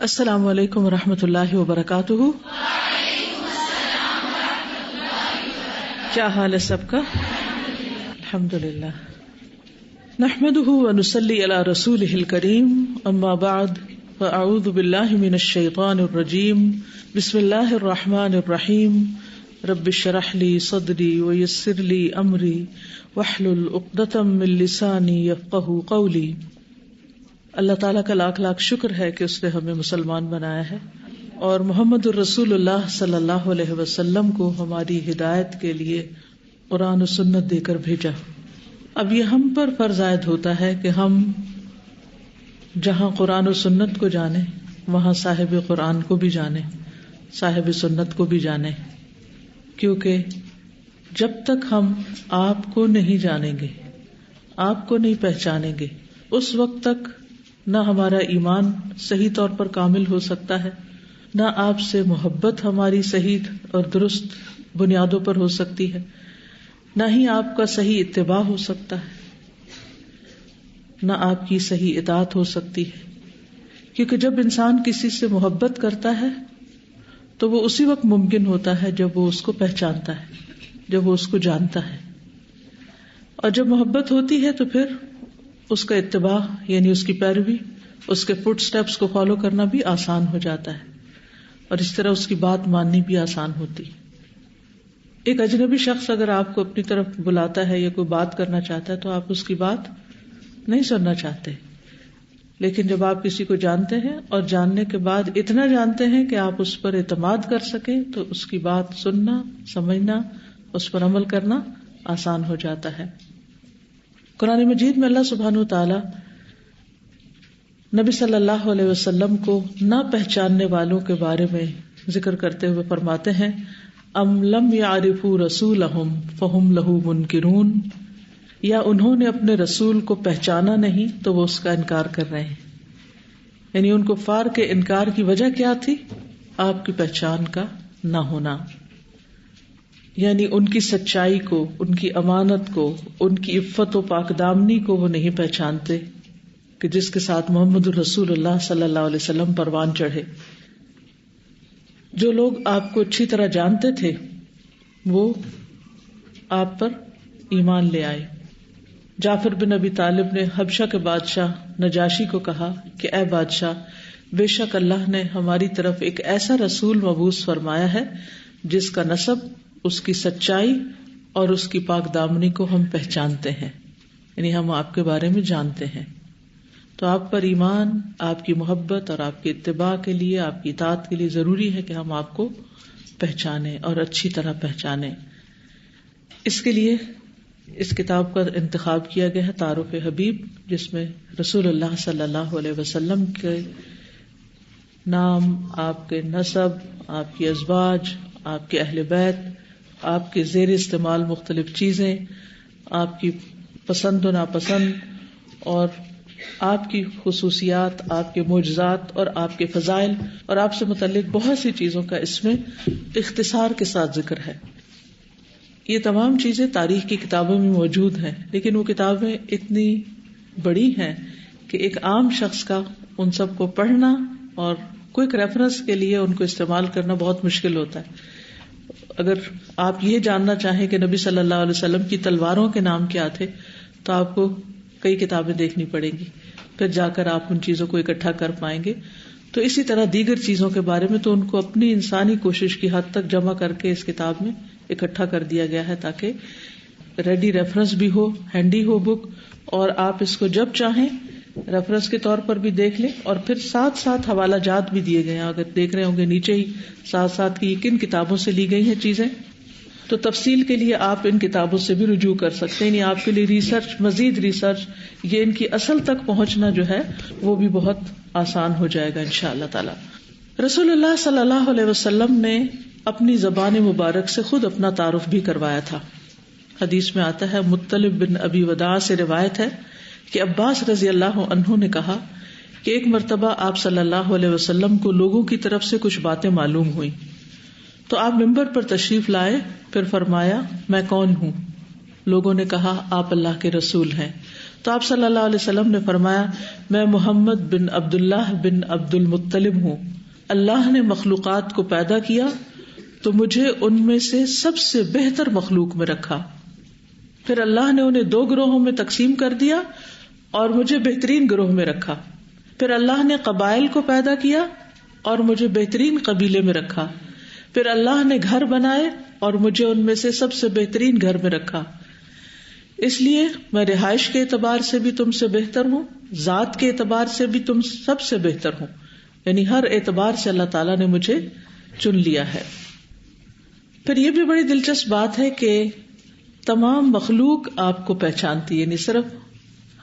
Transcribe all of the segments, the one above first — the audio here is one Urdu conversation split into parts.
السلام علیکم ورحمۃ اللہ وبرکاتہ. کیا حال ہے سب کا؟ الحمدللہ. نحمده ونصلی علی رسولہ الکریم. اما بعد فاعوذ باللہ من الشیطان الرجیم. بسم اللہ الرحمن الرحیم. رب اشرح لی صدری ویسر لی امری واحلل عقدۃ من لسانی یفقہوا قولی. اللہ تعالیٰ کا لاکھ لاکھ شکر ہے کہ اس نے ہمیں مسلمان بنایا ہے اور محمد الرسول اللہ صلی اللہ علیہ وسلم کو ہماری ہدایت کے لیے قرآن و سنت دے کر بھیجا. اب یہ ہم پر فرض عائد ہوتا ہے کہ ہم جہاں قرآن و سنت کو جانیں وہاں صاحب قرآن کو بھی جانیں، صاحب سنت کو بھی جانیں، کیونکہ جب تک ہم آپ کو نہیں جانیں گے، آپ کو نہیں پہچانیں گے، اس وقت تک نہ ہمارا ایمان صحیح طور پر کامل ہو سکتا ہے، نہ آپ سے محبت ہماری صحیح اور درست بنیادوں پر ہو سکتی ہے، نہ ہی آپ کا صحیح اتباع ہو سکتا ہے، نہ آپ کی صحیح اطاعت ہو سکتی ہے. کیونکہ جب انسان کسی سے محبت کرتا ہے تو وہ اسی وقت ممکن ہوتا ہے جب وہ اس کو پہچانتا ہے، جب وہ اس کو جانتا ہے. اور جب محبت ہوتی ہے تو پھر اس کا اتباع یعنی اس کی پیروی، اس کے فٹ سٹیپس کو فالو کرنا بھی آسان ہو جاتا ہے، اور اس طرح اس کی بات ماننی بھی آسان ہوتی. ایک اجنبی شخص اگر آپ کو اپنی طرف بلاتا ہے یا کوئی بات کرنا چاہتا ہے تو آپ اس کی بات نہیں سننا چاہتے، لیکن جب آپ کسی کو جانتے ہیں اور جاننے کے بعد اتنا جانتے ہیں کہ آپ اس پر اعتماد کر سکیں تو اس کی بات سننا، سمجھنا، اس پر عمل کرنا آسان ہو جاتا ہے. قرآن مجید میں اللہ سبحانہ وتعالی نبی صلی اللہ علیہ وسلم کو نہ پہچاننے والوں کے بارے میں ذکر کرتے ہوئے فرماتے ہیں ام لم یعرفوا رسولہم فہم لہ منکرون، یا انہوں نے اپنے رسول کو پہچانا نہیں تو وہ اس کا انکار کر رہے ہیں. یعنی ان کفار کے انکار کی وجہ کیا تھی؟ آپ کی پہچان کا نہ ہونا، یعنی ان کی سچائی کو، ان کی امانت کو، ان کی عفت و پاک دامنی کو وہ نہیں پہچانتے کہ جس کے ساتھ محمد الرسول اللہ صلی اللہ علیہ وسلم پروان چڑھے. جو لوگ آپ کو اچھی طرح جانتے تھے وہ آپ پر ایمان لے آئے. جعفر بن ابی طالب نے حبشہ کے بادشاہ نجاشی کو کہا کہ اے بادشاہ، بے شک اللہ نے ہماری طرف ایک ایسا رسول مبعوث فرمایا ہے جس کا نسب، اس کی سچائی اور اس کی پاک دامنی کو ہم پہچانتے ہیں، یعنی ہم آپ کے بارے میں جانتے ہیں. تو آپ پر ایمان، آپ کی محبت اور آپ کے اتباع کے لیے، آپ کی اطاعت کے لیے ضروری ہے کہ ہم آپ کو پہچانیں اور اچھی طرح پہچانیں. اس کے لیے اس کتاب کا انتخاب کیا گیا ہے تعارف حبیب، جس میں رسول اللہ صلی اللہ علیہ وسلم کے نام، آپ کے نسب، آپ کی ازواج، آپ کے اہل بیت، آپ کے زیر استعمال مختلف چیزیں، آپ کی پسند و ناپسند، اور آپ کی خصوصیات، آپ کے معجزات اور آپ کے فضائل اور آپ سے متعلق بہت سی چیزوں کا اس میں اختصار کے ساتھ ذکر ہے. یہ تمام چیزیں تاریخ کی کتابوں میں موجود ہیں، لیکن وہ کتابیں اتنی بڑی ہیں کہ ایک عام شخص کا ان سب کو پڑھنا اور کوئک ریفرنس کے لیے ان کو استعمال کرنا بہت مشکل ہوتا ہے. اگر آپ یہ جاننا چاہیں کہ نبی صلی اللہ علیہ وسلم کی تلواروں کے نام کیا تھے تو آپ کو کئی کتابیں دیکھنی پڑیں گی، پھر جا کر آپ ان چیزوں کو اکٹھا کر پائیں گے. تو اسی طرح دیگر چیزوں کے بارے میں تو ان کو اپنی انسانی کوشش کی حد تک جمع کر کے اس کتاب میں اکٹھا کر دیا گیا ہے تاکہ ریڈی ریفرنس بھی ہو، ہینڈی ہو بک، اور آپ اس کو جب چاہیں ریفرنس کے طور پر بھی دیکھ لیں. اور پھر ساتھ ساتھ حوالہ جات بھی دیے گئے ہیں، اگر دیکھ رہے ہوں گے نیچے ہی ساتھ ساتھ کی کن کتابوں سے لی گئی ہیں چیزیں، تو تفصیل کے لیے آپ ان کتابوں سے بھی رجوع کر سکتے ہیں. یعنی آپ کے لیے ریسرچ، مزید ریسرچ، یہ ان کی اصل تک پہنچنا جو ہے وہ بھی بہت آسان ہو جائے گا انشاءاللہ تعالی. رسول اللہ صلی اللہ علیہ وسلم نے اپنی زبان مبارک سے خود اپنا تعارف بھی کروایا تھا. حدیث میں آتا ہے، مطلب بن ابی وداع سے روایت ہے کہ عباس رضی اللہ عنہ نے کہا کہ ایک مرتبہ آپ صلی اللہ علیہ وسلم کو لوگوں کی طرف سے کچھ باتیں معلوم ہوئیں تو آپ ممبر پر تشریف لائے، پھر فرمایا میں کون ہوں؟ لوگوں نے کہا آپ اللہ کے رسول ہیں. تو آپ صلی اللہ علیہ وسلم نے فرمایا میں محمد بن عبداللہ بن عبد المطلب ہوں، اللہ نے مخلوقات کو پیدا کیا تو مجھے ان میں سے سب سے بہتر مخلوق میں رکھا، پھر اللہ نے انہیں 2 گروہوں میں تقسیم کر دیا اور مجھے بہترین گروہ میں رکھا، پھر اللہ نے قبائل کو پیدا کیا اور مجھے بہترین قبیلے میں رکھا، پھر اللہ نے گھر بنائے اور مجھے ان میں سے سب سے بہترین گھر میں رکھا، اس لیے میں رہائش کے اعتبار سے بھی تم سے بہتر ہوں، ذات کے اعتبار سے بھی تم سب سے بہتر ہوں، یعنی ہر اعتبار سے اللہ تعالیٰ نے مجھے چن لیا ہے۔ پھر یہ بھی بڑی دلچسپ بات ہے کہ تمام مخلوق آپ کو پہچانتی ہے، یعنی صرف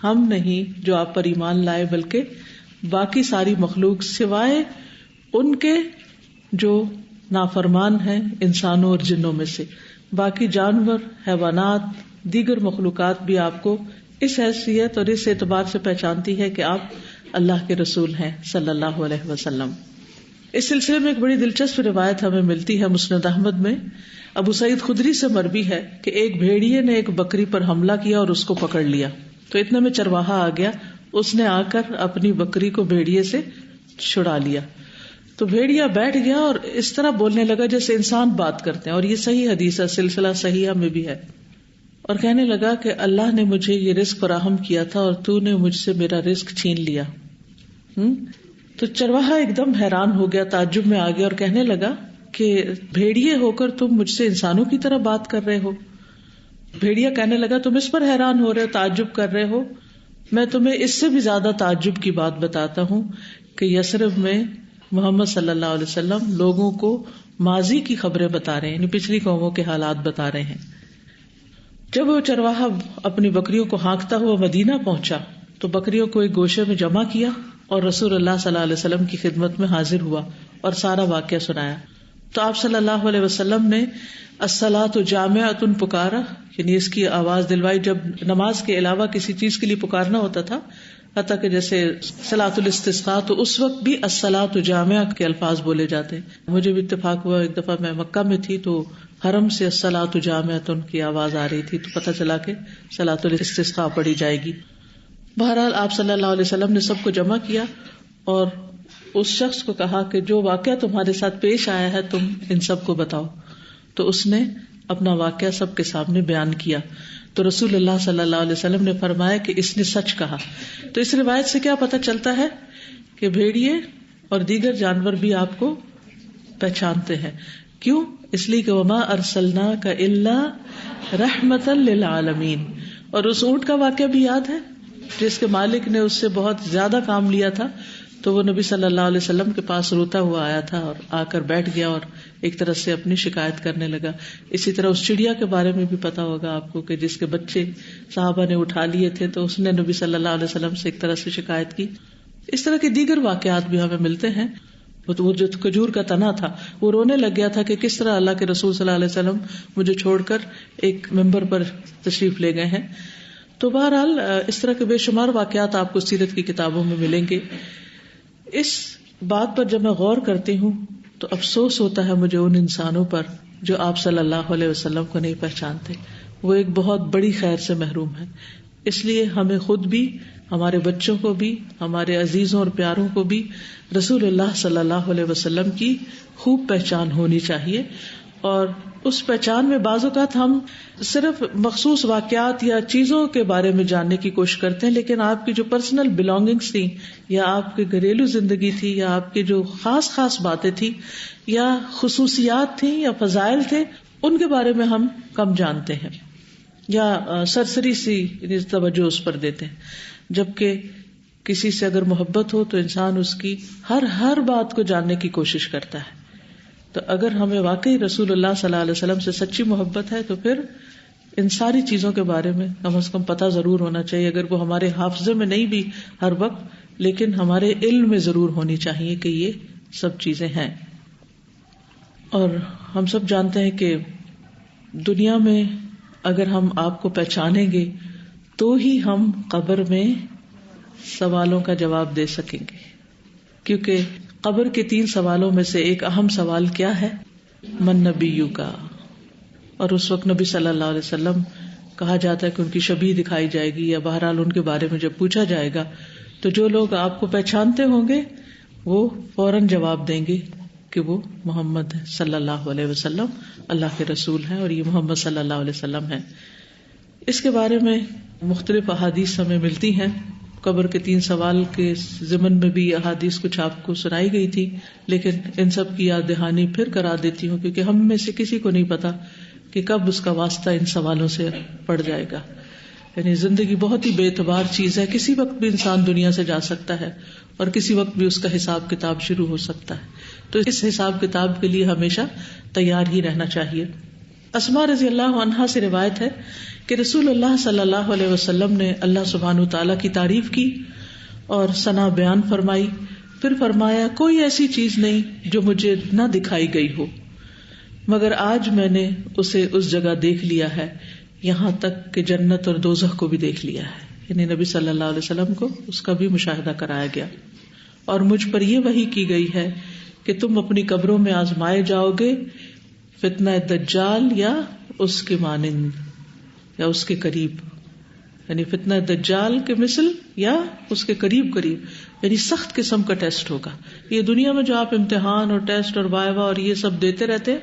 ہم نہیں جو آپ پر ایمان لائے بلکہ باقی ساری مخلوق سوائے ان کے جو نافرمان ہیں انسانوں اور جنوں میں سے، باقی جانور، حیوانات، دیگر مخلوقات بھی آپ کو اس حیثیت اور اس اعتبار سے پہچانتی ہے کہ آپ اللہ کے رسول ہیں صلی اللہ علیہ وسلم۔ اس سلسلے میں ایک بڑی دلچسپ روایت ہمیں ملتی ہے مسند احمد میں، ابو سعید خدری سے مروی ہے کہ ایک بھیڑیے نے ایک بکری پر حملہ کیا اور اس کو پکڑ لیا، تو اتنے میں چرواہا آ گیا، اس نے آ کر اپنی بکری کو بھیڑیے سے چھڑا لیا، تو بھیڑیا بیٹھ گیا اور اس طرح بولنے لگا جیسے انسان بات کرتے ہیں، اور یہ صحیح حدیث ہے، سلسلہ صحیحہ میں بھی ہے، اور کہنے لگا کہ اللہ نے مجھے یہ رزق فراہم کیا تھا اور تو نے مجھ سے میرا رزق چھین لیا۔ تو چرواہا ایک دم حیران ہو گیا، تعجب میں آ گیا اور کہنے لگا کہ بھیڑیے ہو کر تم مجھ سے انسانوں کی طرح بات کر رہے ہو۔ بھیڑیا کہنے لگا تم اس پر حیران ہو رہے ہو، تعجب کر رہے ہو، میں تمہیں اس سے بھی زیادہ تعجب کی بات بتاتا ہوں کہ یثرب میں محمد صلی اللہ علیہ وسلم لوگوں کو ماضی کی خبریں بتا رہے ہیں، یعنی پچھلی قوموں کے حالات بتا رہے ہیں۔ جب وہ چرواہا اپنی بکریوں کو ہانکتا ہوا مدینہ پہنچا تو بکریوں کو ایک گوشے میں جمع کیا اور رسول اللہ صلی اللہ علیہ وسلم کی خدمت میں حاضر ہوا اور سارا واقعہ سنایا۔ تو آپ صلی اللہ علیہ وسلم نے الصلاۃ جامعۃ پکارا، یعنی اس کی آواز دلوائی، جب نماز کے علاوہ کسی چیز کے لیے پکارنا ہوتا تھا، حتیٰ کہ جیسے صلاۃ الاستسقاء تو اس وقت بھی الصلاۃ جامعہ کے الفاظ بولے جاتے ہیں۔ مجھے بھی اتفاق ہوا، ایک دفعہ میں مکہ میں تھی تو حرم سے الصلاۃ جامعۃ کی آواز آ رہی تھی، تو پتہ چلا کہ صلاۃ الاستسقاء پڑھی جائے گی۔ بہرحال آپ صلی اللہ علیہ وسلم نے سب کو جمع کیا اور اس شخص کو کہا کہ جو واقعہ تمہارے ساتھ پیش آیا ہے تم ان سب کو بتاؤ، تو اس نے اپنا واقعہ سب کے سامنے بیان کیا، تو رسول اللہ صلی اللہ علیہ وسلم نے فرمایا کہ اس نے سچ کہا۔ تو اس روایت سے کیا پتہ چلتا ہے کہ بھیڑیے اور دیگر جانور بھی آپ کو پہچانتے ہیں، کیوں؟ اس لیے کہ وما ارسلناک الا رحمتا للعالمین۔ اور اس اونٹ کا واقعہ بھی یاد ہے جس کے مالک نے اس سے بہت زیادہ کام لیا تھا، تو وہ نبی صلی اللہ علیہ وسلم کے پاس روتا ہوا آیا تھا اور آ کر بیٹھ گیا اور ایک طرح سے اپنی شکایت کرنے لگا۔ اسی طرح اس چڑیا کے بارے میں بھی پتا ہوگا آپ کو کہ جس کے بچے صحابہ نے اٹھا لیے تھے تو اس نے نبی صلی اللہ علیہ وسلم سے ایک طرح سے شکایت کی۔ اس طرح کے دیگر واقعات بھی ہمیں ملتے ہیں۔ وہ جو کھجور کا تنا تھا وہ رونے لگ گیا تھا کہ کس طرح اللہ کے رسول صلی اللہ علیہ وسلم مجھے چھوڑ کر ایک ممبر پر تشریف لے گئے ہیں۔ تو بہرحال اس طرح کے بے شمار واقعات آپ کو سیرت کی کتابوں میں ملیں گے۔ اس بات پر جب میں غور کرتی ہوں تو افسوس ہوتا ہے مجھے ان انسانوں پر جو آپ صلی اللہ علیہ وسلم کو نہیں پہچانتے، وہ ایک بہت بڑی خیر سے محروم ہے۔ اس لیے ہمیں خود بھی، ہمارے بچوں کو بھی، ہمارے عزیزوں اور پیاروں کو بھی رسول اللہ صلی اللہ علیہ وسلم کی خوب پہچان ہونی چاہیے، اور اس پہچان میں بعض اوقات ہم صرف مخصوص واقعات یا چیزوں کے بارے میں جاننے کی کوشش کرتے ہیں، لیکن آپ کی جو پرسنل بلانگنگس تھیں یا آپ کی گھریلو زندگی تھی یا آپ کی جو خاص خاص باتیں تھیں یا خصوصیات تھیں یا فضائل تھے، ان کے بارے میں ہم کم جانتے ہیں یا سرسری سی توجہ اس پر دیتے ہیں، جبکہ کسی سے اگر محبت ہو تو انسان اس کی ہر بات کو جاننے کی کوشش کرتا ہے۔ تو اگر ہمیں واقعی رسول اللہ صلی اللہ علیہ وسلم سے سچی محبت ہے تو پھر ان ساری چیزوں کے بارے میں کم از کم پتہ ضرور ہونا چاہیے، اگر وہ ہمارے حافظے میں نہیں بھی ہر وقت، لیکن ہمارے علم میں ضرور ہونی چاہیے کہ یہ سب چیزیں ہیں۔ اور ہم سب جانتے ہیں کہ دنیا میں اگر ہم آپ کو پہچانیں گے تو ہی ہم قبر میں سوالوں کا جواب دے سکیں گے، کیونکہ قبر کے 3 سوالوں میں سے ایک اہم سوال کیا ہے؟ من نبیو کا۔ اور اس وقت نبی صلی اللہ علیہ وسلم کہا جاتا ہے کہ ان کی شبیہ دکھائی جائے گی، یا بہرحال ان کے بارے میں جب پوچھا جائے گا تو جو لوگ آپ کو پہچانتے ہوں گے وہ فوراً جواب دیں گے کہ وہ محمد صلی اللہ علیہ وسلم اللہ کے رسول ہیں اور یہ محمد صلی اللہ علیہ وسلم ہیں. اس کے بارے میں مختلف احادیث ہمیں ملتی ہیں. قبر کے 3 سوال کے ضمن میں بھی احادیث کچھ آپ کو سنائی گئی تھی، لیکن ان سب کی یاد دہانی پھر کرا دیتی ہوں، کیونکہ ہم میں سے کسی کو نہیں پتا کہ کب اس کا واسطہ ان سوالوں سے پڑ جائے گا. یعنی زندگی بہت ہی بے اعتبار چیز ہے، کسی وقت بھی انسان دنیا سے جا سکتا ہے اور کسی وقت بھی اس کا حساب کتاب شروع ہو سکتا ہے. تو اس حساب کتاب کے لیے ہمیشہ تیار ہی رہنا چاہیے. اسماء رضی اللہ عنہا سے روایت ہے کہ رسول اللہ صلی اللہ علیہ وسلم نے اللہ سبحانہ تعالیٰ کی تعریف کی اور ثنا بیان فرمائی. پھر فرمایا کوئی ایسی چیز نہیں جو مجھے نہ دکھائی گئی ہو، مگر آج میں نے اسے اس جگہ دیکھ لیا ہے، یہاں تک کہ جنت اور دوزخ کو بھی دیکھ لیا ہے. یعنی نبی صلی اللہ علیہ وسلم کو اس کا بھی مشاہدہ کرایا گیا. اور مجھ پر یہ وحی کی گئی ہے کہ تم اپنی قبروں میں آزمائے جاؤ گے فتنہ دجال یا اس کے مانند یا اس کے قریب، یعنی فتنہ دجال کے مثل یا اس کے قریب قریب، یعنی سخت قسم کا ٹیسٹ ہوگا. یہ دنیا میں جو آپ امتحان اور ٹیسٹ اور وائوا اور یہ سب دیتے رہتے ہیں،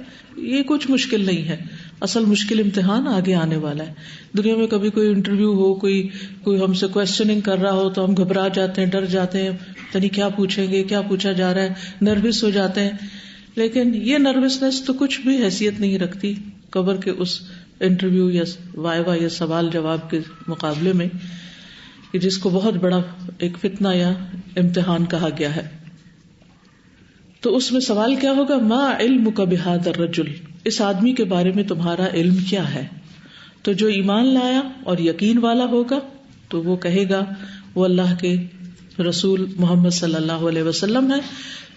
یہ کچھ مشکل نہیں ہے. اصل مشکل امتحان آگے آنے والا ہے. دنیا میں کبھی کوئی انٹرویو ہو، کوئی ہم سے کوشچننگ کر رہا ہو تو ہم گھبرا جاتے ہیں، ڈر جاتے ہیں، پتہ نہیں کیا پوچھیں گے، کیا پوچھا جا رہا ہے، نروس ہو جاتے ہیں. لیکن یہ نروسنس تو کچھ بھی حیثیت نہیں رکھتی قبر کے اس انٹرویو یا وائوا یا سوال جواب کے مقابلے میں، کہ جس کو بہت بڑا ایک فتنہ یا امتحان کہا گیا ہے. تو اس میں سوال کیا ہوگا؟ ما علمک بہذا الرجل، اس آدمی کے بارے میں تمہارا علم کیا ہے؟ تو جو ایمان لایا اور یقین والا ہوگا تو وہ کہے گا وہ اللہ کے رسول محمد صلی اللہ علیہ وسلم ہے،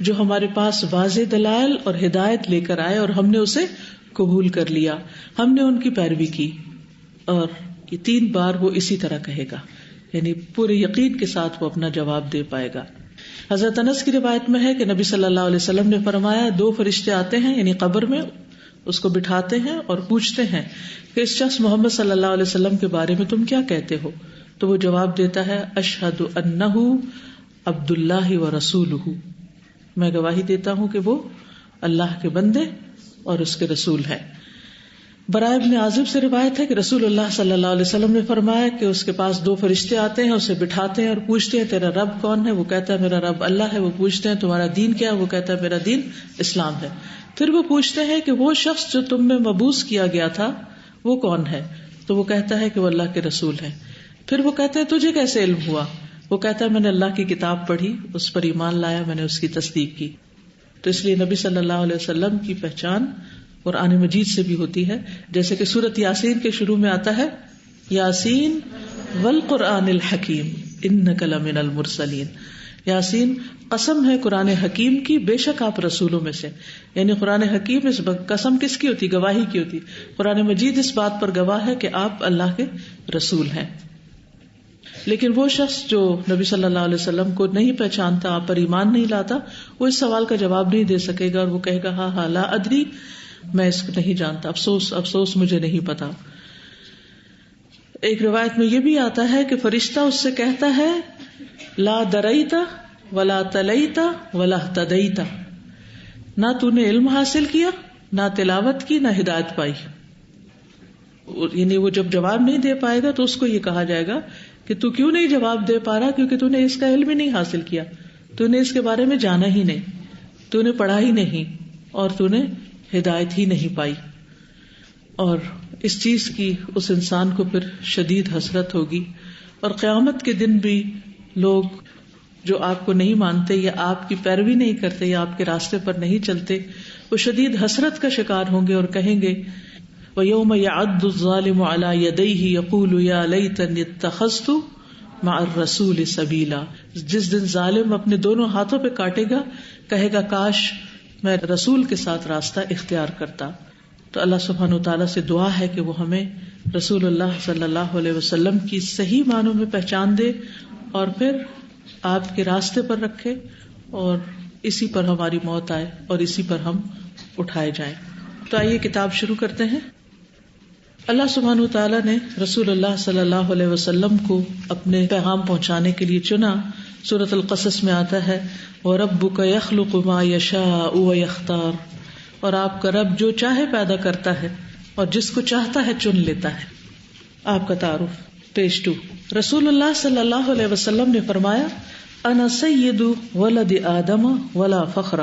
جو ہمارے پاس واضح دلائل اور ہدایت لے کر آئے اور ہم نے اسے قبول کر لیا، ہم نے ان کی پیروی کی. اور یہ 3 بار وہ اسی طرح کہے گا، یعنی پورے یقین کے ساتھ وہ اپنا جواب دے پائے گا. حضرت انس کی روایت میں ہے کہ نبی صلی اللہ علیہ وسلم نے فرمایا 2 فرشتے آتے ہیں، یعنی قبر میں اس کو بٹھاتے ہیں اور پوچھتے ہیں کہ اس شخص محمد صلی اللہ علیہ وسلم کے بارے میں تم کیا کہتے ہو؟ تو وہ جواب دیتا ہے اشہد انہ عبد اللہ و رسولہ، میں گواہی دیتا ہوں کہ وہ اللہ کے بندے اور اس کے رسول ہے. براء ابن عازب سے روایت ہے کہ رسول اللہ صلی اللہ علیہ وسلم نے فرمایا کہ اس کے پاس 2 فرشتے آتے ہیں، اسے بٹھاتے ہیں اور پوچھتے ہیں تیرا رب کون ہے؟ وہ کہتا ہے میرا رب اللہ ہے. وہ پوچھتے ہیں تمہارا دین کیا ہے؟ وہ کہتا ہے میرا دین اسلام ہے. پھر وہ پوچھتے ہیں کہ وہ شخص جو تم میں مبعوث کیا گیا تھا وہ کون ہے؟ تو وہ کہتا ہے کہ وہ اللہ کے رسول ہے. پھر وہ کہتے ہیں تجھے کیسے علم ہوا؟ وہ کہتا ہے میں نے اللہ کی کتاب پڑھی، اس پر ایمان لایا، میں نے اس کی تصدیق کی. تو اس لیے نبی صلی اللہ علیہ وسلم کی پہچان قرآن مجید سے بھی ہوتی ہے، جیسے کہ سورۃ یاسین کے شروع میں آتا ہے یاسین والقرآن الحکیم انک لمن المرسلین. یاسین قسم ہے قرآن حکیم کی، بے شک آپ رسولوں میں سے. یعنی قرآن حکیم اس قسم کس کی ہوتی؟ گواہی کی ہوتی. قرآن مجید اس بات پر گواہ ہے کہ آپ اللہ کے رسول ہیں. لیکن وہ شخص جو نبی صلی اللہ علیہ وسلم کو نہیں پہچانتا، آپ پر ایمان نہیں لاتا، وہ اس سوال کا جواب نہیں دے سکے گا اور وہ کہے گا ہاں لا ادری، میں اس کو نہیں جانتا، افسوس مجھے نہیں پتا. ایک روایت میں یہ بھی آتا ہے کہ فرشتہ اس سے کہتا ہے لا دریتا ولا تلیتا ولا اہتدیتا، نہ تو نے علم حاصل کیا، نہ تلاوت کی، نہ ہدایت پائی. یعنی وہ جب جواب نہیں دے پائے گا تو اس کو یہ کہا جائے گا کہ تو کیوں نہیں جواب دے پا رہا؟ کیونکہ تو نے اس کا علم ہی نہیں حاصل کیا، تو نے اس کے بارے میں جانا ہی نہیں، تو نے پڑھا ہی نہیں اور تو نے ہدایت ہی نہیں پائی. اور اس چیز کی اس انسان کو پھر شدید حسرت ہوگی. اور قیامت کے دن بھی لوگ جو آپ کو نہیں مانتے یا آپ کی پیروی نہیں کرتے یا آپ کے راستے پر نہیں چلتے، وہ شدید حسرت کا شکار ہوں گے اور کہیں گے وَيَوْمَ يَعَضُّ الظَّالِمُ عَلَى يَدَيْهِ يَقُولُ يَا لَيْتَنِي اتَّخَذْتُ مَعَ الرَّسُولِ سَبِيلًا. جس دن ظالم اپنے دونوں ہاتھوں پہ کاٹے گا، کہے گا کاش میں رسول کے ساتھ راستہ اختیار کرتا. تو اللہ سبحانہ وتعالیٰ سے دعا ہے کہ وہ ہمیں رسول اللہ صلی اللہ علیہ وسلم کی صحیح معنوں میں پہچان دے اور پھر آپ کے راستے پر رکھے اور اسی پر ہماری موت آئے اور اسی پر ہم اٹھائے جائیں. تو آئیے کتاب شروع کرتے ہیں. اللہ سبحانہ وتعالی نے رسول اللہ صلی اللہ علیہ وسلم کو اپنے پیغام پہنچانے کے لیے چنا. سورۃ القصص میں آتا ہے وَرَبُّكَ يَخْلُقُ مَا يَشَاءُ وَيَخْتَارُ، اور آپ کا رب جو چاہے پیدا کرتا ہے اور جس کو چاہتا ہے چن لیتا ہے. آپ کا تعارف. پیج 2. رسول اللہ صلی اللہ علیہ وسلم نے فرمایا انا سید ولد آدم ولا فخر،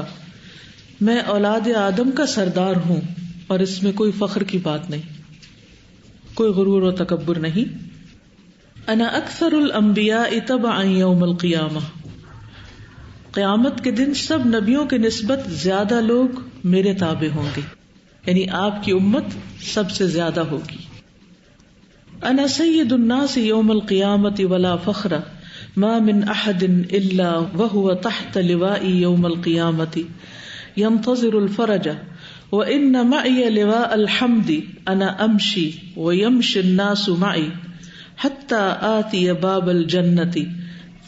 میں اولاد آدم کا سردار ہوں اور اس میں کوئی فخر کی بات نہیں، کوئی غرور و تکبر نہیں. انا اکثر الانبیاء تبعا یوم القیامہ، قیامت کے دن سب نبیوں کے نسبت زیادہ لوگ میرے تابع ہوں گے، یعنی آپ کی امت سب سے زیادہ ہوگی. انا سید الناس یوم القیامۃ ولا فخر ما من احد الا وهو تحت لوائی یوم القیامۃ ينتظر الفرج وان معي لواء الحمد انا امشي ويمشي الناس معي حتى آتي باب الجنة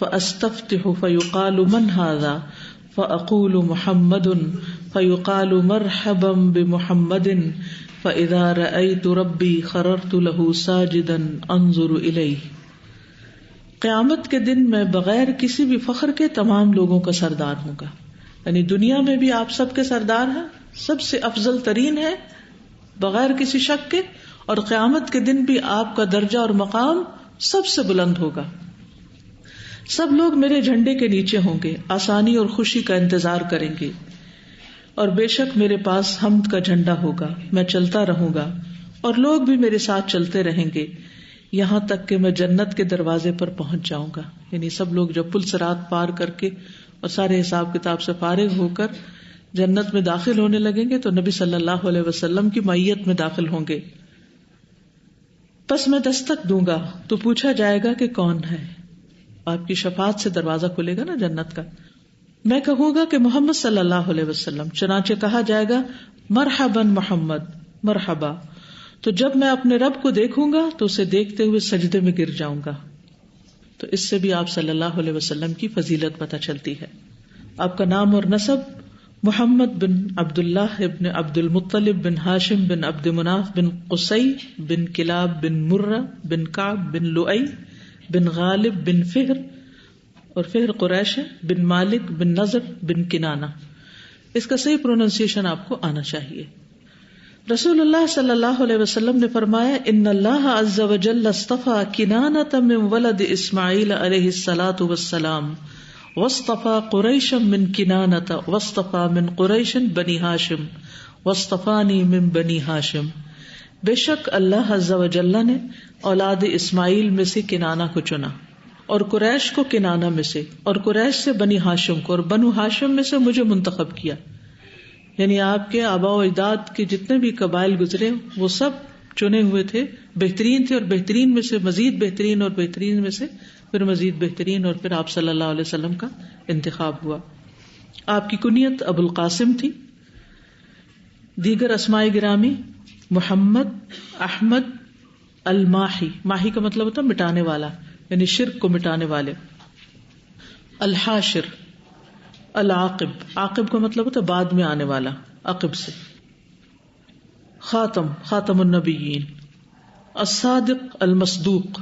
فاستفتح فيقال من هذا فاقول محمد فيقال مرحبا بمحمد فاذا رأيت ربي خررت له ساجدا انظر اليه. قیامت کے دن میں بغیر کسی بھی فخر کے تمام لوگوں کا سردار ہوں گا، یعنی دنیا میں بھی آپ سب کے سردار ہیں، سب سے افضل ترین ہے بغیر کسی شک کے، اور قیامت کے دن بھی آپ کا درجہ اور مقام سب سے بلند ہوگا. سب لوگ میرے جھنڈے کے نیچے ہوں گے، آسانی اور خوشی کا انتظار کریں گے، اور بے شک میرے پاس حمد کا جھنڈا ہوگا، میں چلتا رہوں گا اور لوگ بھی میرے ساتھ چلتے رہیں گے یہاں تک کہ میں جنت کے دروازے پر پہنچ جاؤں گا. یعنی سب لوگ جب پل صراط پار کر کے اور سارے حساب کتاب سے فارغ ہو کر جنت میں داخل ہونے لگیں گے تو نبی صلی اللہ علیہ وسلم کی معیت میں داخل ہوں گے. پس میں دستک دوں گا تو پوچھا جائے گا کہ کون ہے. آپ کی شفاعت سے دروازہ کھلے گا نا جنت کا. میں کہوں گا کہ محمد صلی اللہ علیہ وسلم، چنانچہ کہا جائے گا مرحبا محمد، مرحبا. تو جب میں اپنے رب کو دیکھوں گا تو اسے دیکھتے ہوئے سجدے میں گر جاؤں گا. تو اس سے بھی آپ صلی اللہ علیہ وسلم کی فضیلت پتہ چلتی ہے. آپ کا نام اور نسب محمد بن عبداللہ ابن عبد المطلب بن ہاشم بن عبد مناف بن قصی بن کلاب بن مرہ بن کعب بن لؤی بن غالب بن فہر، اور فہر قریش بن مالک بن نضر بن کنانہ. اس کا صحیح پروننسیشن آپ کو آنا چاہیے. رسول اللہ صلی اللہ علیہ وسلم نے فرمایا ان اللہ عز وجل اصطفى کنانة من ولد اسماعیل علیہ الصلاۃ والسلام واصطفى قریشا من کنانة واصطفى من قریش بنی ہاشم واصطفانی من بنی ہاشم. بے شک اللہ عز وجل نے اولاد اسماعیل میں سے کنانہ کو چنا اور قریش کو کنانہ میں سے، اور قریش سے بنی ہاشم کو، اور بنو ہاشم میں سے مجھے منتخب کیا. یعنی آپ کے آباء و اجداد کے جتنے بھی قبائل گزرے وہ سب چنے ہوئے تھے، بہترین تھے، اور بہترین میں سے مزید بہترین، اور بہترین میں سے پھر مزید بہترین، اور پھر آپ صلی اللہ علیہ وسلم کا انتخاب ہوا. آپ کی کنیت ابو القاسم تھی. دیگر اسماء گرامی محمد، احمد، الماحی، ماحی کا مطلب ہوتا ہے مٹانے والا، یعنی شرک کو مٹانے والے. الحاشر، العاقب، عاقب کا مطلب ہوتا ہے بعد میں آنے والا، عقب سے. خاتم، خاتم النبیین. الصادق، المصدوق،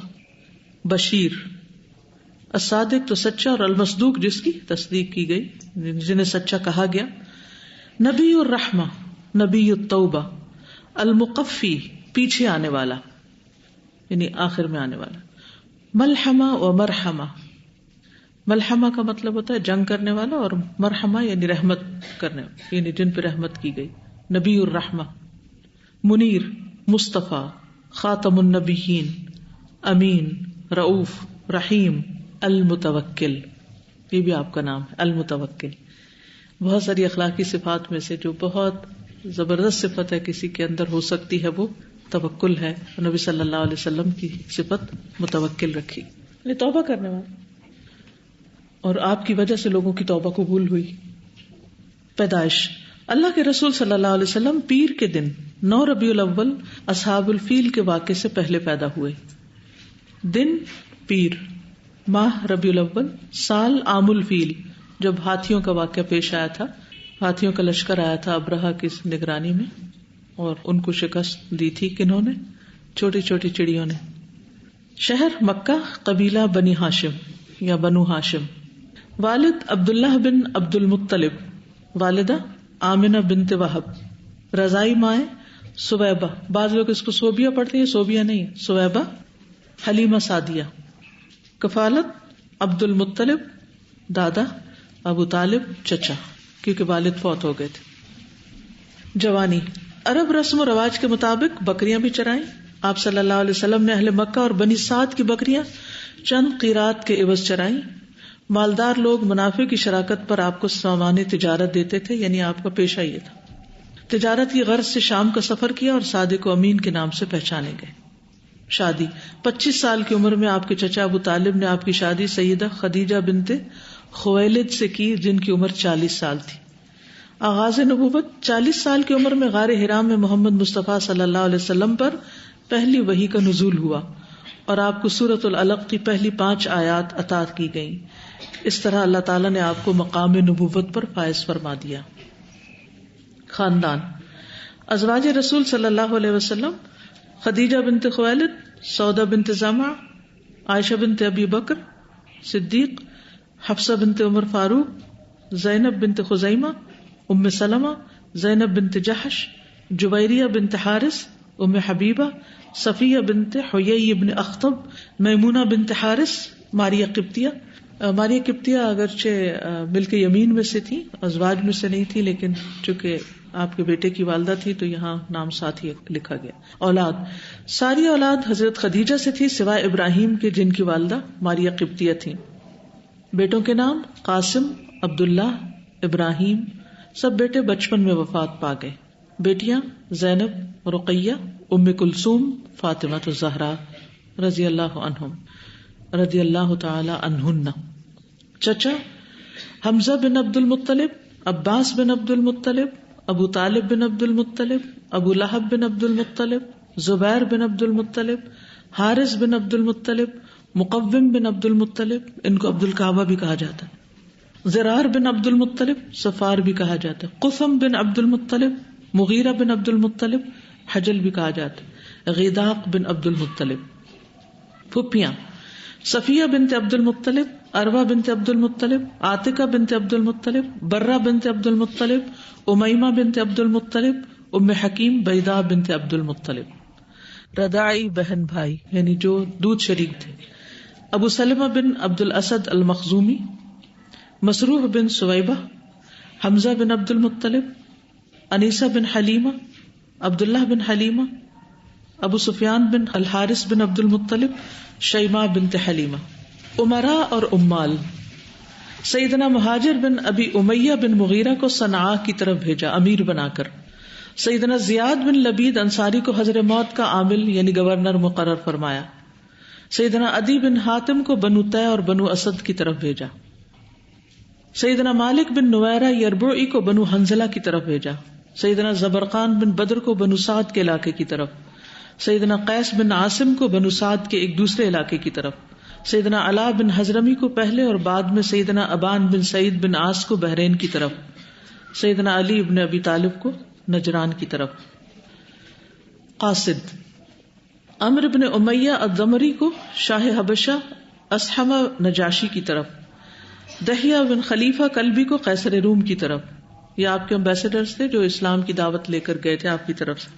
بشیر. الصادق تو سچا، اور المصدوق جس کی تصدیق کی گئی، جنہیں سچا کہا گیا. نبی الرحمہ، نبی التوبہ. المقفی، پیچھے آنے والا، یعنی آخر میں آنے والا. ملحمہ و مرحمہ. ملحمہ کا مطلب ہوتا ہے جنگ کرنے والا، اور مرحمہ یعنی رحمت کرنے والا، یعنی جن پہ رحمت کی گئی. نبی الرحمہ. منیر، مصطفیٰ، خاتم النبیین، امین، رؤوف، رحیم، المتوکل. یہ بھی آپ کا نام ہے، المتوکل. بہت ساری اخلاقی صفات میں سے جو بہت زبردست صفت ہے کسی کے اندر ہو سکتی ہے وہ توکل ہے. نبی صلی اللہ علیہ وسلم کی صفت متوکل رکھی، یعنی توبہ کرنے والا، اور آپ کی وجہ سے لوگوں کی توبہ قبول ہوئی. پیدائش. اللہ کے رسول صلی اللہ علیہ وسلم پیر کے دن 9 ربیع الاول اصحاب الفیل کے واقعے سے پہلے پیدا ہوئے. دن پیر، ماہ ربیع الاول، سال عام الفیل، جب ہاتھیوں کا واقعہ پیش آیا تھا. ہاتھیوں کا لشکر آیا تھا ابرہہ کی نگرانی میں، اور ان کو شکست دی تھی کنہوں نے؟ چھوٹی چھوٹی چڑیوں نے. شہر مکہ، قبیلہ بنی ہاشم یا بنو ہاشم. والد عبداللہ بن عبد المطلب، والدہ آمنہ بنت وہب. رضائی مائیں سویبہ، بعض لوگ اس کو صوبیہ پڑھتے ہیں، صوبیہ نہیں، سویبہ. حلیمہ سعدیہ. کفالت عبد المطلب دادا، ابو طالب چچا، کیونکہ والد فوت ہو گئے تھے. جوانی. عرب رسم و رواج کے مطابق بکریاں بھی چرائیں. آپ صلی اللہ علیہ وسلم نے اہل مکہ اور بنی سعد کی بکریاں چند قیرات کے عوض چرائیں. مالدار لوگ منافع کی شراکت پر آپ کو سامان تجارت دیتے تھے، یعنی آپ کا پیشہ یہ تھا. تجارت کی غرض سے شام کا سفر کیا اور صادق و امین کے نام سے پہچانے گئے. شادی. 25 سال کی عمر میں آپ کے چچا ابو طالب نے آپ کی شادی سیدہ خدیجہ بنت خویلد سے کی، جن کی عمر 40 سال تھی. آغاز نبوت. 40 سال کی عمر میں غار حرا میں محمد مصطفیٰ صلی اللہ علیہ وسلم پر پہلی وحی کا نزول ہوا اور آپ کو سورۃ العلق کی پہلی 5 آیات عطا کی گئیں. اس طرح اللہ تعالیٰ نے آپ کو مقام نبوت پر فائز فرما دیا. خاندان. ازواج رسول صلی اللہ علیہ وسلم: خدیجہ بنت خویلد، سودا بنت زمعہ، عائشہ بنت ابی بکر صدیق، حفصہ بنت عمر فاروق، زینب بنت خزیمہ، ام سلمہ، زینب بنت جحش، جویریہ بنت حارث، ام حبیبہ، صفیہ بنت حیی بن اخطب، میمونہ بنت حارث، ماریہ قبطیہ. ماریہ قبطیہ اگرچہ ملک یمین میں سے تھی، ازواج میں سے نہیں تھی، لیکن چونکہ آپ کے بیٹے کی والدہ تھی تو یہاں نام ساتھ ہی لکھا گیا. اولاد. ساری اولاد حضرت خدیجہ سے تھی سوائے ابراہیم کے، جن کی والدہ ماریہ قبطیہ تھیں. بیٹوں کے نام قاسم، عبداللہ، ابراہیم. سب بیٹے بچپن میں وفات پا گئے. بیٹیاں زینب، رقیہ، ام کلثوم، فاطمہ الزہرا رضی اللہ عنہم، رضی اللہ تعالی عنہن. چچا حمزہ بن عبد المطلب، عباس بن عبد المطلب، ابو طالب بن عبد المطلب، ابو لہب بن عبد المطلب، زبیر بن عبد المطلب، حارث بن عبد المطلب، مقوم بن عبد المطلب، ان کو عبد الکعبہ بھی کہا جاتا ہے، زرار بن عبد المطلب، صفار بھی کہا جاتا ہے، قثم بن عبد المطلب، مغیرہ بن عبد المطلب، حجل بھی کہا جاتا ہے، غیداق بن عبد المطلب. پھپھیاں صفیہ بنت عبد المطلب، اروا بنت عبد المطلب، عاتقہ بنت عبد المطلب، برہ بنت عبد المطلب، امیمہ بنت عبد المطلب، ام حکیم بیضاء بنت عبد المطلب. رضاعی بہن بھائی یعنی جو دودھ شریک تھے. ابو سلمہ بن عبد الاسد المخزومی، مسروح بن سویبہ، حمزہ بن عبد المطلب، انیسہ بن حلیمہ، عبداللہ بن حلیمہ، ابو سفیان بن الحارث بن عبد المطلب، شیماء بنت حلیمہ. امراء اور عمال. سیدنا مہاجر بن ابی امیہ بن مغیرہ کو صنعاء کی طرف بھیجا امیر بنا کر. سیدنا زیاد بن لبید انصاری کو حضر موت کا عامل یعنی گورنر مقرر فرمایا. سیدنا عدی بن حاتم کو بنو طے اور بنو اسد کی طرف بھیجا. سیدنا مالک بن نویرہ یربوعی کو بنو حنزلہ کی طرف بھیجا. سیدنا زبرقان بن بدر کو بنو سعد کے علاقے کی طرف. سیدنا قیس بن عاصم کو بنو سعد کے ایک دوسرے علاقے کی طرف. سیدنا علا بن حضرمی کو پہلے اور بعد میں سیدنا ابان بن سعید بن عاص کو بحرین کی طرف. سیدنا علی ابن ابی طالب کو نجران کی طرف. قاصد. عمرو بن امیہ الضمری کو شاہ حبشہ اصحمہ نجاشی کی طرف. دحیہ بن خلیفہ کلبی کو قیصر روم کی طرف. یہ آپ کے امبیسڈرز تھے جو اسلام کی دعوت لے کر گئے تھے آپ کی طرف سے.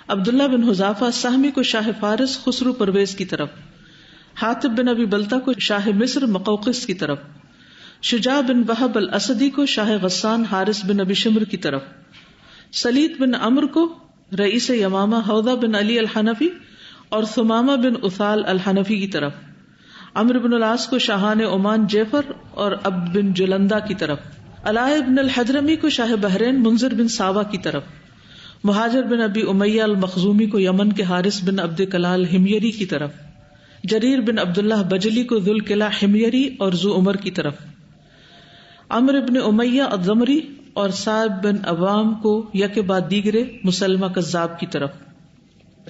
عبداللہ بن حذافہ سہمی کو شاہ فارس خسرو پرویز کی طرف. حاتب بن ابی بلتہ کو شاہ مصر مقوقس کی طرف. شجاع بن وہب الاسدی کو شاہ غسان حارث بن ابی شمر کی طرف. سلیط بن عمرو کو رئیس یمامہ حوضہ بن علی الحنفی اور ثمامہ بن اثال الحنفی کی طرف. عمرو بن العاص کو شاہان عمان جعفر اور عبد بن جلندہ کی طرف. علاء بن الحضرمی کو شاہ بحرین منذر بن ساوا کی طرف. مہاجر بن ابی امیہ المخزومی کو یمن کے حارث بن عبد کلال حمیری کی طرف. جریر بن عبداللہ بجلی کو ذو القلع حمیری اور ذو عمر کی طرف. عمرو بن امیہ الضمری اور صاحب بن عوام کو یک بعد دیگرے مسلمہ کذاب کی طرف.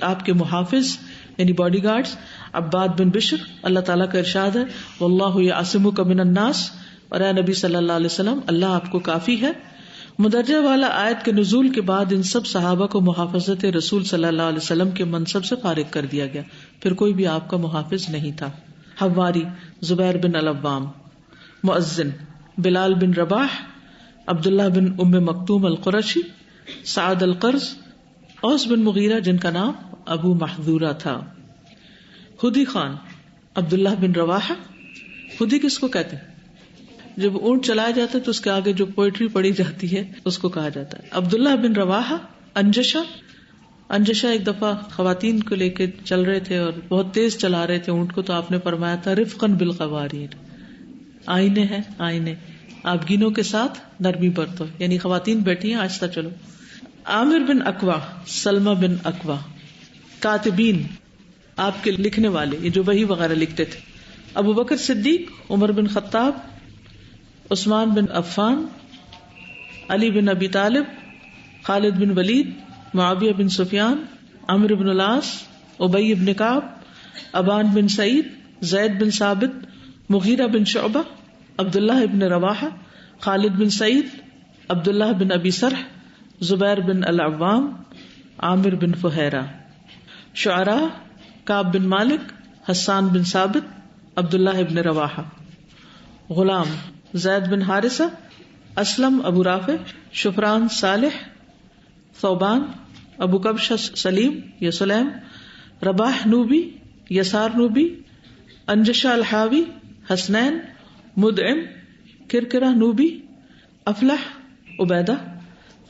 آپ کے محافظ یعنی باڈی گارڈز عباد بن بشر. اللہ تعالیٰ کا ارشاد ہے واللہ یعصمک من الناس، اور اے نبی صلی اللہ علیہ وسلم اللہ آپ کو کافی ہے. مدرجہ والا آیت کے نزول کے بعد ان سب صحابہ کو محافظت رسول صلی اللہ علیہ وسلم کے منصب سے فارغ کر دیا گیا، پھر کوئی بھی آپ کا محافظ نہیں تھا۔ حواری زبیر بن العوام، مؤذن بلال بن رباح، عبداللہ بن ام مکتوم القرشی، سعد القرظ، اوس بن مغیرہ جن کا نام ابو محذورہ تھا، خدی خان عبداللہ بن رواحہ۔ خدی کس کو کہتے ہیں؟ جب اونٹ چلایا جاتا ہے تو اس کے آگے جو پوئٹری پڑھی جاتی ہے اس کو کہا جاتا ہے۔ عبداللہ بن رواحہ، انجشہ ایک دفعہ خواتین کو لے کے چل رہے تھے اور بہت تیز چلا رہے تھے اونٹ کو، تو آپ نے فرمایا تھا رفقاً بالقواریر، آئینے ہیں آئینے، آپ گینوں کے ساتھ نرمی برتو، یعنی خواتین بیٹھی ہیں آہستہ چلو۔ عامر بن اقوا، سلمہ بن اقوا، کاتبین آپ کے لکھنے والے، یہ جو وحی وغیرہ لکھتے تھے۔ ابو بکر صدیق، عمر بن خطاب، عثمان بن عفان، علی بن ابی طالب، خالد بن ولید، معاویہ بن سفیان، عمرو بن العاص، ابی بن کعب، ابان بن سعید، زید بن ثابت، مغیرہ بن شعبہ، عبداللہ بن رواحہ، خالد بن سعید، عبداللہ بن ابی سرح، زبیر بن العوام، عامر بن فہیرہ۔ شعراء کعب بن مالک، حسان بن ثابت، عبداللہ بن رواحہ۔ غلام زید بن حارثہ، اسلم ابو رافع، شفران صالح، ثوبان، ابو کبشہ سلیم یا سلیم، رباح نوبی، یسار نوبی، انجشہ الحاوی، حسنین، مدعم، کرکرہ نوبی، افلح، عبیدہ،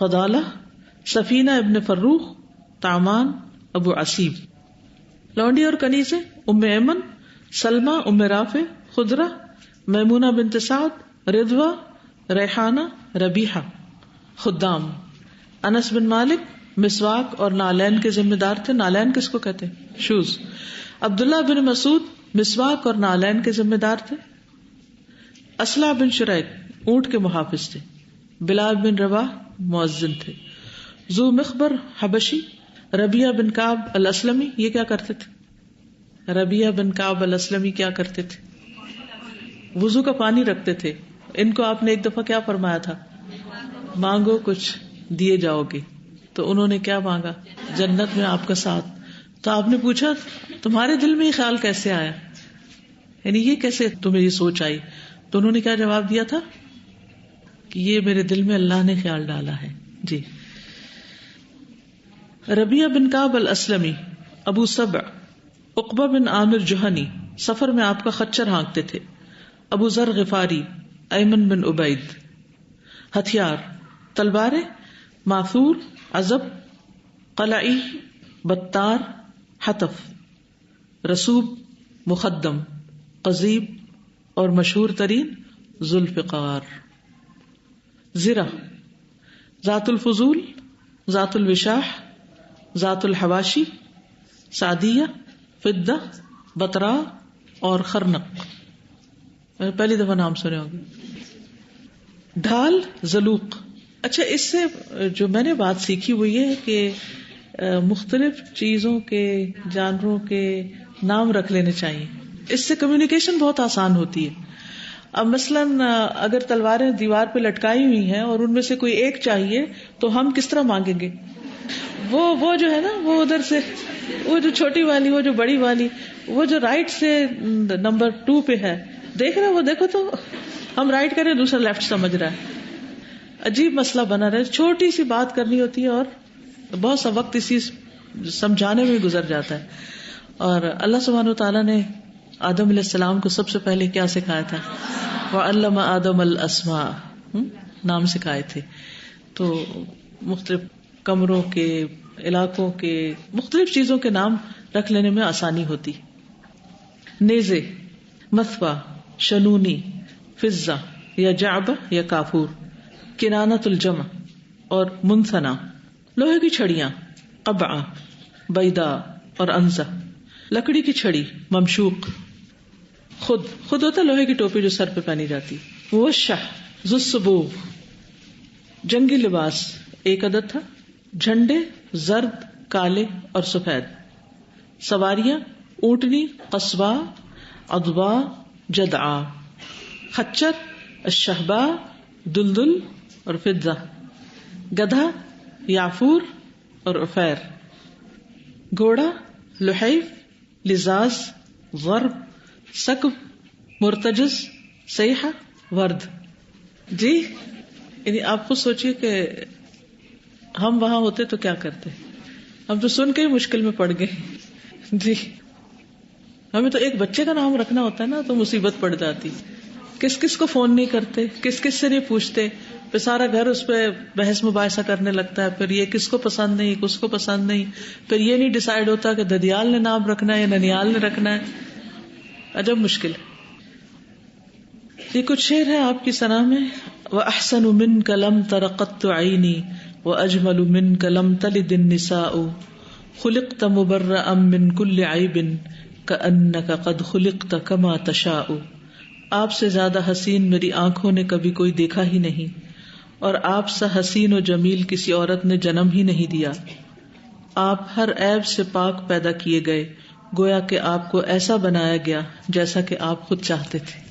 فضالہ، سفینہ ابن فروخ، طعمان، ابو عصیب۔ لونڈی اور کنیزیں ام ایمن، سلمہ ام رافع، خدرہ، میمونہ بنت سعد، رضوہ، ریحانہ، ربیحہ۔ خدام انس بن مالک مسواک اور نالین کے ذمہ دار تھے۔ نالین کس کو کہتے ہیں؟ شوز۔ عبداللہ بن مسعود مسواک اور نالین کے ذمہ دار تھے۔ اسلح بن شریک اونٹ کے محافظ تھے۔ بلال بن رباح مؤذن تھے۔ ذو مخبر حبشی، ربیہ بن کعب الاسلمی، یہ کیا کرتے تھے؟ ربیہ بن کعب الاسلمی کیا کرتے تھے؟ وضو کا پانی رکھتے تھے۔ ان کو آپ نے ایک دفعہ کیا فرمایا تھا؟ مانگو کچھ دیے جاؤ گے، تو انہوں نے کیا مانگا؟ جنت میں آپ کا ساتھ۔ تو آپ نے پوچھا تمہارے دل میں یہ خیال کیسے آیا، یعنی یہ کیسے تمہیں یہ سوچ آئی؟ تو انہوں نے کیا جواب دیا تھا کہ یہ میرے دل میں اللہ نے خیال ڈالا ہے۔ جی۔ ربیہ بن کعب الاسلمی، ابو سبع، عقبہ بن عامر جوہنی، سفر میں آپ کا خچر ہانکتے تھے۔ ابو ذر غفاری، ایمن بن عبید۔ ہتھیار تلواریں، ماثور، عزب، قلعی، بتار، حتف، رسوب، مخدم، قضیب اور مشہور ترین ذوالفقار۔ زرہ ذات الفضول، ذات الوشاح، ذات الحواشی، سعدیہ، فدہ، بطرا اور خرنق۔ پہلی دفعہ نام سنے ہوں گے۔ ڈھال ذلوق۔ اچھا، اس سے جو میں نے بات سیکھی وہ یہ ہے کہ مختلف چیزوں کے، جانوروں کے نام رکھ لینے چاہیے، اس سے کمیونیکیشن بہت آسان ہوتی ہے۔ اب مثلاً اگر تلواریں دیوار پہ لٹکائی ہوئی ہیں اور ان میں سے کوئی ایک چاہیے تو ہم کس طرح مانگیں گے؟ وہ جو ہے نا، وہ ادھر سے، وہ جو چھوٹی والی، وہ جو بڑی والی، وہ جو رائٹ سے نمبر 2 پہ ہے، دیکھ رہے وہ دیکھو تو ہم رائٹ کریں، دوسرا لیفٹ سمجھ رہا ہے۔ عجیب مسئلہ بنا رہا ہے، چھوٹی سی بات کرنی ہوتی ہے اور بہت سا وقت اسی سمجھانے میں گزر جاتا ہے۔ اور اللہ سبحانہ وتعالیٰ نے آدم علیہ السلام کو سب سے پہلے کیا سکھایا تھا؟ وَعَلَّمَ آدَمَ الْأَسْمَاءَ، نام سکھائے تھے۔ تو مختلف کمروں کے، علاقوں کے، مختلف چیزوں کے نام رکھ لینے میں آسانی ہوتی۔ نیزے، مثوا، شنونی، فضہ یا جعبہ یا کافور، کنانۃ الجمع اور منثنا، لوہے کی چھڑیاں، قبعہ، بیدا اور انزہ، لکڑی کی چھڑی، ممشوق، خود ہوتا لوہے کی ٹوپی جو سر پہ پہنی جاتی، موشح، ذو الصبوغ، جنگی لباس ایک عدد تھا، جھنڈے زرد، کالے اور سفید، سواریاں اونٹنی، قصبہ، عضبہ، جدعا، خچر، الشہباء، دلدل اور فضہ، گدھا یافور اور عفیر، گھوڑا لحیف، لزاز، ضرب، سکب، مرتجز، صیحہ، ورد. جی یعنی آپ خود سوچئے کہ ہم وہاں ہوتے تو کیا کرتے. ہم تو سن کے ہی مشکل میں پڑ گئے. جی ہمیں تو ایک بچے کا نام رکھنا ہوتا ہے نا تو مصیبت پڑ جاتی. کس کس کو فون نہیں کرتے, کس کس سے نہیں پوچھتے, پھر سارا گھر اس پہ بحث مباحثہ کرنے لگتا ہے. پھر یہ کس کو پسند نہیں, کس کو پسند نہیں, پھر یہ نہیں ڈیسائیڈ ہوتا کہ ددیال نے نام رکھنا ہے یا ننیال نے رکھنا ہے. عجب مشکل. یہ کچھ شعر ہے آپ کی ثنا میں. وَأَحْسَنُ مِنْكَ لَمْ تَرَ قَطُّ عَيْنِي وَأَجْمَلُ مِنْكَ لَمْ تَلِدِ النِّسَاءُ خُلِقْتَ مُبَرَّأً مِنْ كُلِّ عَيْبٍ كَأَنَّكَ قَدْ خُلِقْتَ كَمَا تَشَاءُ. آپ سے زیادہ حسین میری آنکھوں نے کبھی کوئی دیکھا ہی نہیں, اور آپ سا حسین و جمیل کسی عورت نے جنم ہی نہیں دیا. آپ ہر عیب سے پاک پیدا کیے گئے, گویا کہ آپ کو ایسا بنایا گیا جیسا کہ آپ خود چاہتے تھے.